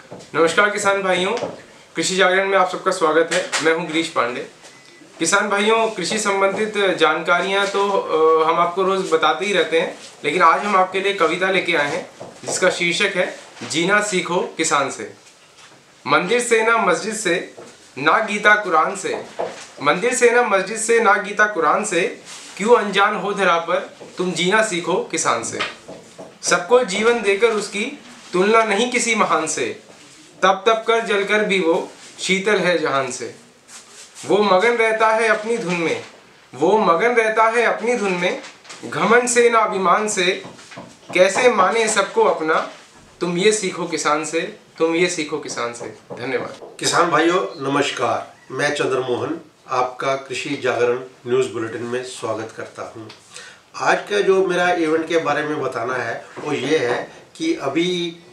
नमस्कार किसान भाइयों, कृषि जागरण में आप सबका स्वागत है। मैं हूं गिरीश पांडे। किसान भाइयों, कृषि संबंधित जानकारियां तो हम आपको रोज बताते ही रहते हैं, लेकिन आज हम आपके लिए कविता लेके आए हैं जिसका शीर्षक है जीना सीखो किसान से। मंदिर से ना मस्जिद से ना गीता कुरान से, मंदिर से ना मस्जिद से ना गीता कुरान से, क्यों अनजान हो धरा पर तुम जीना सीखो किसान से। सबको जीवन देकर उसकी तुलना नहीं किसी महान से, तप तप कर जलकर भी वो शीतल है जहान से। वो मगन रहता है अपनी धुन में, वो मगन रहता है अपनी धुन में, घमंड से ना अभिमान से, कैसे माने सबको अपना, तुम ये सीखो किसान से, तुम ये सीखो किसान से। धन्यवाद। किसान भाइयों नमस्कार, मैं चंद्रमोहन आपका कृषि जागरण न्यूज़ बुलेटिन में स्वागत करता हूं। आज का जो मेरा इवेंट के बारे में बताना है वो ये है कि अभी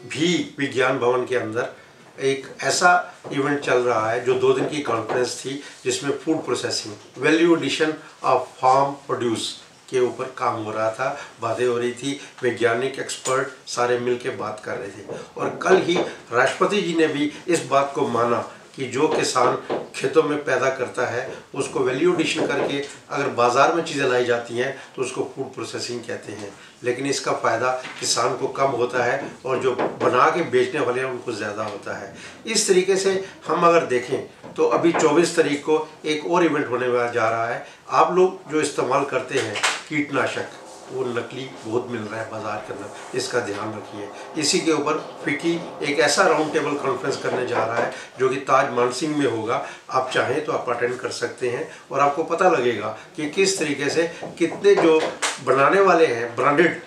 भी विज्ञान भवन के अंदर एक ऐसा इवेंट चल रहा है जो 2 दिन की कॉन्फ्रेंस थी, जिसमें food processing value addition of farm produce के ऊपर काम हो रहा था, बातें हो रही थी, वैज्ञानिक एक्सपर्ट सारे मिल के बात कर रहे थे। और कल ही राष्ट्रपति जी ने भी इस बात को माना कि जो किसान खेतों में पैदा करता है उसको वैल्यू एडिशन करके अगर बाज़ार में चीज़ें लाई जाती हैं तो उसको फूड प्रोसेसिंग कहते हैं, लेकिन इसका फ़ायदा किसान को कम होता है और जो बना के बेचने वाले हैं उनको ज़्यादा होता है। इस तरीके से हम अगर देखें तो अभी 24 तारीख को एक और इवेंट होने जा रहा है। आप लोग जो इस्तेमाल करते हैं कीटनाशक, वो नकली बहुत मिल रहा है बाज़ार के अंदर, इसका ध्यान रखिए। इसी के ऊपर फिक्की एक ऐसा राउंड टेबल कॉन्फ्रेंस करने जा रहा है जो कि ताज मानसिंह में होगा। आप चाहें तो आप अटेंड कर सकते हैं और आपको पता लगेगा कि किस तरीके से कितने जो बनाने वाले हैं ब्रांडेड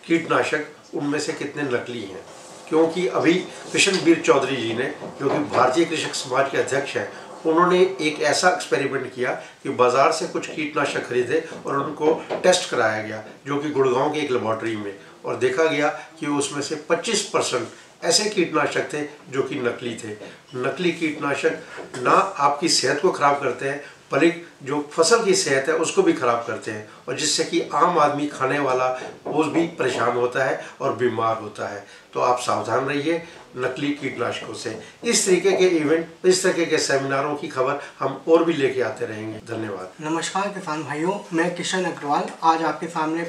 कीटनाशक उनमें से कितने नकली हैं। क्योंकि अभी कृष्णवीर चौधरी जी ने, जो कि भारतीय कृषक समाज के अध्यक्ष हैं, उन्होंने एक ऐसा एक्सपेरिमेंट किया कि बाज़ार से कुछ कीटनाशक खरीदे और उनको टेस्ट कराया गया, जो कि गुड़गांव की एक लेबॉर्ट्री में, और देखा गया कि उसमें से 25% ऐसे कीटनाशक थे जो कि नकली थे। नकली कीटनाशक ना आपकी सेहत को ख़राब करते हैं, बल्कि जो फसल की सेहत है उसको भी ख़राब करते हैं, और जिससे कि आम आदमी खाने वाला वो भी परेशान होता है और बीमार होता है। तो आप सावधान रहिए नकली कीटनाशकों से। इस तरीके के इवेंट, इस तरीके के सेमिनारों की खबर हम और भी लेके आते रहेंगे। धन्यवाद। नमस्कार किसान भाइयों, मैं किशन अग्रवाल आज आपके सामने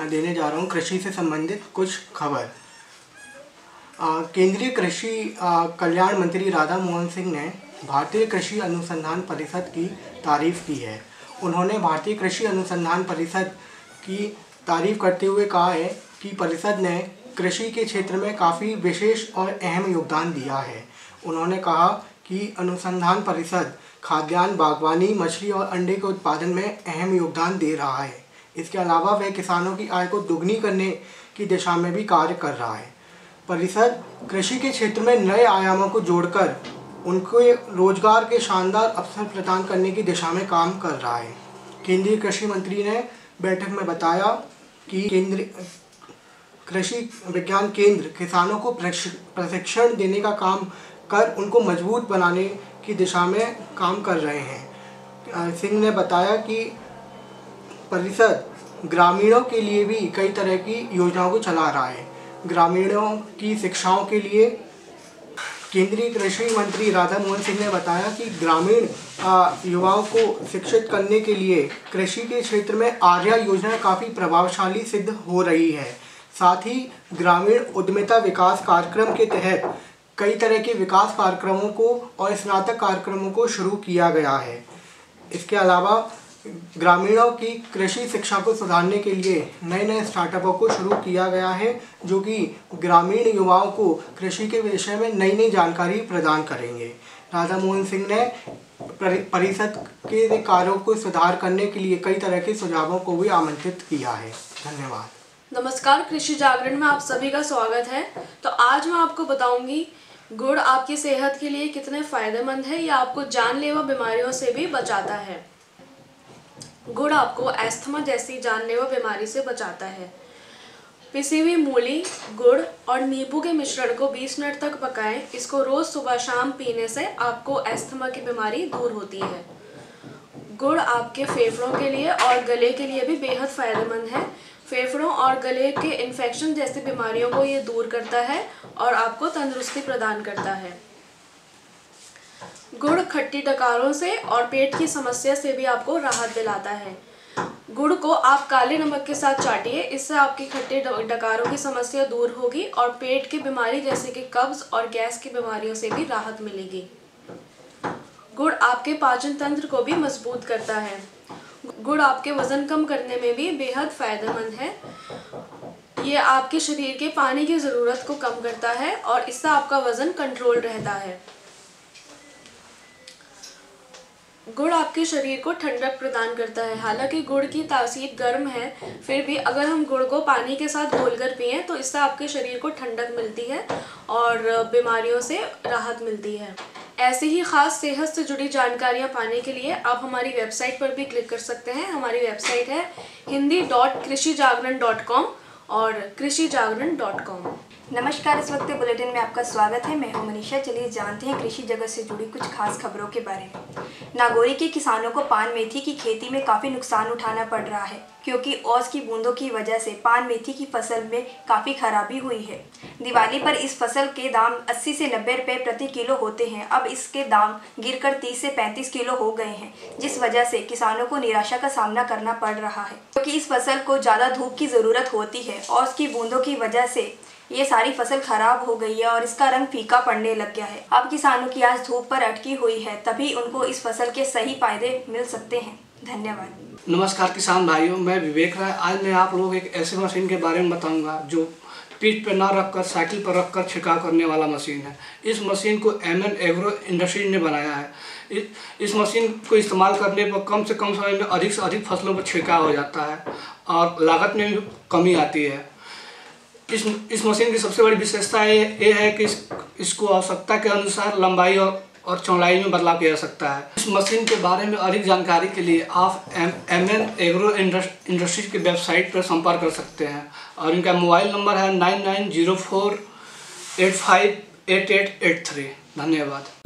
देने जा रहा हूँ कृषि से संबंधित कुछ खबर। केंद्रीय कृषि कल्याण मंत्री राधा मोहन सिंह ने भारतीय कृषि अनुसंधान परिषद की तारीफ़ की है। उन्होंने भारतीय कृषि अनुसंधान परिषद की तारीफ़ करते हुए कहा है कि परिषद ने कृषि के क्षेत्र में काफ़ी विशेष और अहम योगदान दिया है। उन्होंने कहा कि अनुसंधान परिषद खाद्यान्न, बागवानी, मछली और अंडे के उत्पादन में अहम योगदान दे रहा है। इसके अलावा वह किसानों की आय को दोगुनी करने की दिशा में भी कार्य कर रहा है। परिषद कृषि के क्षेत्र में नए आयामों को जोड़कर उनको रोजगार के शानदार अवसर प्रदान करने की दिशा में काम कर रहा है। केंद्रीय कृषि मंत्री ने बैठक में बताया कि केंद्रीय कृषि विज्ञान केंद्र किसानों को प्रशिक्षण देने का काम कर उनको मजबूत बनाने की दिशा में काम कर रहे हैं। सिंह ने बताया कि परिषद ग्रामीणों के लिए भी कई तरह की योजनाओं को चला रहा है। ग्रामीणों की शिक्षाओं के लिए केंद्रीय कृषि मंत्री राधा मोहन सिंह ने बताया कि ग्रामीण युवाओं को शिक्षित करने के लिए कृषि के क्षेत्र में आर्या योजना काफ़ी प्रभावशाली सिद्ध हो रही है। साथ ही ग्रामीण उद्यमिता विकास कार्यक्रम के तहत कई तरह के विकास कार्यक्रमों को और स्नातक कार्यक्रमों को शुरू किया गया है। इसके अलावा ग्रामीणों की कृषि शिक्षा को सुधारने के लिए नए नए स्टार्टअपों को शुरू किया गया है, जो कि ग्रामीण युवाओं को कृषि के विषय में नई नई जानकारी प्रदान करेंगे। राधा मोहन सिंह ने परिषद के कार्यों को सुधार करने के लिए कई तरह के सुझावों को भी आमंत्रित किया है। धन्यवाद। नमस्कार, कृषि जागरण में आप सभी का स्वागत है। तो आज मैं आपको बताऊंगी गुड़ आपकी सेहत के लिए कितने फायदेमंद है। या आपको जानलेवा बीमारियों से भी बचाता है। गुड़ आपको अस्थमा जैसी जानलेवा बीमारी से बचाता है। पिसी हुई मूली, गुड़ और नींबू के मिश्रण को 20 मिनट तक पकाएं। इसको रोज सुबह शाम पीने से आपको अस्थमा की बीमारी दूर होती है। गुड़ आपके फेफड़ों के लिए और गले के लिए भी बेहद फायदेमंद है। फेफड़ों और गले के इन्फेक्शन जैसी बीमारियों को ये दूर करता है और आपको तंदुरुस्ती प्रदान करता है। गुड़ खट्टी डकारों से और पेट की समस्या से भी आपको राहत दिलाता है। गुड़ को आप काले नमक के साथ चाटिए, इससे आपकी खट्टे डकारों की समस्या दूर होगी और पेट की बीमारी जैसे कि कब्ज और गैस की बीमारियों से भी राहत मिलेगी। गुड़ आपके पाचन तंत्र को भी मजबूत करता है। गुड़ आपके वजन कम करने में भी बेहद फायदेमंद है। ये आपके शरीर के पानी की ज़रूरत को कम करता है और इससे आपका वजन कंट्रोल रहता है। गुड़ आपके शरीर को ठंडक प्रदान करता है। हालांकि गुड़ की तासीर गर्म है, फिर भी अगर हम गुड़ को पानी के साथ घोलकर पिएं तो इससे आपके शरीर को ठंडक मिलती है और बीमारियों से राहत मिलती है। ऐसी ही ख़ास सेहत से जुड़ी जानकारियाँ पाने के लिए आप हमारी वेबसाइट पर भी क्लिक कर सकते हैं। हमारी वेबसाइट है hindi.krishijagran.com और krishijagran.com। नमस्कार, इस वक्त बुलेटिन में आपका स्वागत है। मैं हूं मनीषा। चलिए जानते हैं कृषि जगत से जुड़ी कुछ खास खबरों के बारे में। नागौरी के किसानों को पान मेथी की खेती में काफ़ी नुकसान उठाना पड़ रहा है, क्योंकि ओस की बूंदों की वजह से पान मेथी की फसल में काफ़ी खराबी हुई है। दिवाली पर इस फसल के दाम 80 से 90 रुपये प्रति किलो होते हैं। अब इसके दाम गिरकर 30 से 35 किलो हो गए हैं, जिस वजह से किसानों को निराशा का सामना करना पड़ रहा है, क्योंकि इस फसल को ज़्यादा धूप की ज़रूरत होती है। ओस की बूंदों की वजह से ये सारी फसल खराब हो गई है और इसका रंग फीका पड़ने लग गया है। अब किसानों की आज धूप पर अटकी हुई है, तभी उनको इस फसल के सही फायदे मिल सकते हैं। धन्यवाद। नमस्कार किसान भाइयों, मैं विवेक राय। आज मैं आप लोग एक ऐसे मशीन के बारे में बताऊंगा जो पीठ पर ना रखकर साइकिल पर रखकर छिड़काव करने वाला मशीन है। इस मशीन को MN एग्रो इंडस्ट्रीज ने बनाया है। इस मशीन को इस्तेमाल करने पर कम से कम समय में अधिक से अधिक फसलों पर छिड़काव हो जाता है और लागत में भी कमी आती है। इस मशीन की सबसे बड़ी विशेषता ये है कि इसको आवश्यकता के अनुसार लंबाई और चौड़ाई में बदलाव किया जा सकता है। इस मशीन के बारे में अधिक जानकारी के लिए आप MN एग्रो इंडस्ट्रीज की वेबसाइट पर संपर्क कर सकते हैं और इनका मोबाइल नंबर है 9904858883। धन्यवाद।